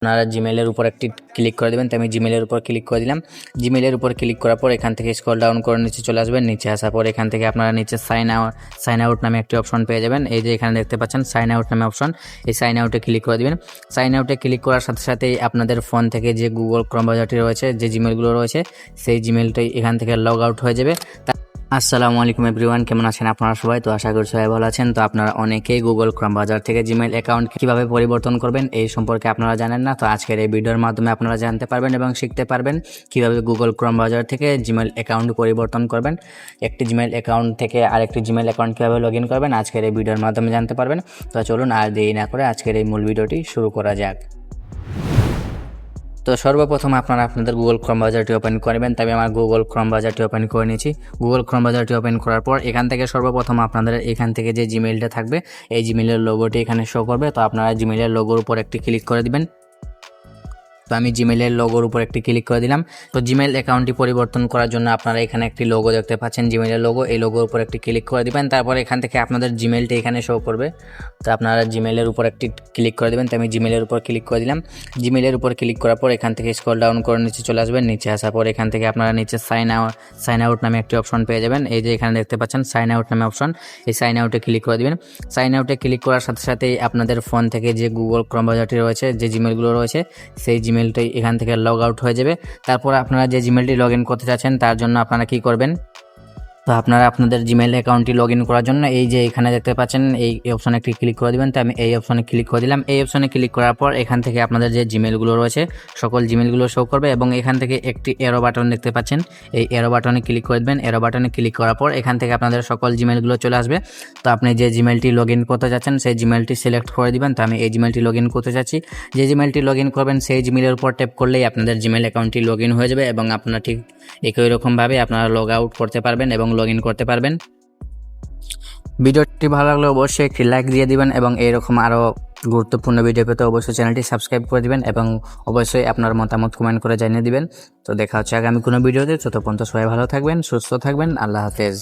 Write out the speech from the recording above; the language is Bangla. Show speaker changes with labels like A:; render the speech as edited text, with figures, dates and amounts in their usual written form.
A: আপনারা জিমেলের উপর একটি ক্লিক করে দেবেন। তো আমি জিমেলের উপর ক্লিক করে দিলাম। জিমেলের উপর ক্লিক করার পর এখান থেকে স্ক্রল ডাউন করে নিচে চলে আসবেন। নিচে আসার পর এখান থেকে আপনারা নিচে সাইন আউট নামে একটি অপশন পেয়ে যাবেন। এই যে এখানে দেখতে পাচ্ছেন সাইন আউট নামে অপশন, এই সাইন আউটে ক্লিক করে দিবেন। সাইন আউটে ক্লিক করার সাথে সাথেই আপনাদের ফোন থেকে যে গুগল ক্রোম ব্রাউজারটি রয়েছে, যে জিমেলগুলো রয়েছে, সেই জিমেলটাই এখান থেকে লগ আউট হয়ে যাবে। আসসালামু আলাইকুম এভরিওয়ান, কেমন আছেন আপনারা সবাই? তো আশা করি সবাই ভালো আছেন। তো আপনারা অনেকেই গুগল ক্রোম ব্রাউজার থেকে জিমেল অ্যাকাউন্ট কিভাবে পরিবর্তন করবেন এই সম্পর্কে আপনারা জানেন না। তো আজকের এই ভিডিওর মাধ্যমে আপনারা জানতে পারবেন এবং শিখতে পারবেন কিভাবে গুগল ক্রোম ব্রাউজার থেকে জিমেল অ্যাকাউন্ট পরিবর্তন করবেন, একটি জিমেল অ্যাকাউন্ট থেকে আরেকটি জিমেল অ্যাকাউন্ট কীভাবে লগ ইন করবেন আজকের এই ভিডিওর মাধ্যমে জানতে পারবেন। তো চলুন আর দেরি না করে আজকের এই মূল ভিডিওটি শুরু করা যাক। তো সর্বপ্রথম আপনারা আপনাদের গুগল ক্রোম ব্রাউজারটি ওপেন করবেন। তবে আমার গুগল ক্রোম ব্রাউজারটি ওপেন করে নিয়েছি। গুগল ক্রোম ব্রাউজারটি ওপেন করার পর এখান থেকে সর্বপ্রথম আপনাদের এখান থেকে যে জিমেলটা থাকবে এই জিমেলের লোগোটি এখানে শো করবে। তো আপনারা জিমেলের লোগোর উপর একটি ক্লিক করে দিবেন। তো আমি জিমেলের লোগোর উপর একটি ক্লিক করে দিলাম। তো জিমেল অ্যাকাউন্টটি পরিবর্তন করার জন্য আপনারা এখানে একটি লোগো দেখতে পাচ্ছেন, জিমেলের লোগো, এই লোগোর উপর একটি ক্লিক করে দিবেন। তারপর এখান থেকে আপনাদের জিমেলটি এখানে শো করবে। তো আপনারা জিমেলের উপর একটি ক্লিক করে দেবেন। তো আমি জিমেলের উপর ক্লিক করে দিলাম। জিমেলের উপর ক্লিক করার পর এখান থেকে স্ক্রল ডাউন করে নিচে চলে আসবেন। নিচে আসার পর এখান থেকে আপনারা নিচে সাইন আউট নামে একটি অপশন পেয়ে যাবেন। এই যে এখানে দেখতে পাচ্ছেন সাইন আউট নামে অপশন, এই সাইন আউটে ক্লিক করে দিবেন। সাইন আউটে ক্লিক করার সাথে সাথেই আপনাদের ফোন থেকে যে গুগল ক্রোম ব্রাউজারটি রয়েছে, যে জিমেলগুলো রয়েছে, সেই জিমেলটাই এখান থেকে লগ আউট হয়ে যাবে। তারপর আপনারা যে জিমেলটি লগ ইন করতে চাচ্ছেন তার জন্য আপনারা কি করবেন? তো আপনারা আপনাদের জিমেল অ্যাকাউন্টটি লগ ইন করার জন্য এই যে এখানে দেখতে পাচ্ছেন এই অপশনে একটি ক্লিক করে দিবেন। তো আমি এই অপশনে ক্লিক করে দিলাম। এই অপশনে ক্লিক করার পর এখান থেকে আপনাদের যে জিমেলগুলো রয়েছে সকল জিমেলগুলো শো করবে এবং এখান থেকে একটি এরো বাটন দেখতে পাচ্ছেন, এই এরো বাটনে ক্লিক করে দেবেন। এরো বাটনে ক্লিক করার পর এখান থেকে আপনাদের সকল জিমেলগুলো চলে আসবে। তো আপনি যে জিমেলটি লগ ইন করতে চাচ্ছেন সেই জিমেলটি সিলেক্ট করে দিবেন। তো আমি এই জিমেলটি লগ ইন করতে চাচ্ছি। যে জিমেলটি লগ ইন করবেন সেই জিমেলের উপর ট্যাপ করলেই আপনাদের জিমেল অ্যাকাউন্টটি লগ ইন হয়ে যাবে এবং আপনারা ঠিক একই রকমভাবে আপনারা লগ আউট করতে পারবেন এবং লগ ইন করতে পারবেন। ভিডিওটি ভালো লাগলে অবশ্যই একটি লাইক দিয়ে দিবেন এবং এইরকম আরও গুরুত্বপূর্ণ ভিডিও পেতে অবশ্যই চ্যানেলটি সাবস্ক্রাইব করে দিবেন এবং অবশ্যই আপনার মতামত কমেন্ট করে জানিয়ে দিবেন। তো দেখা হচ্ছে আগামী কোনো ভিডিওতে। ততক্ষণ সবাই ভালো থাকবেন, সুস্থ থাকবেন। আল্লাহ হাফেজ।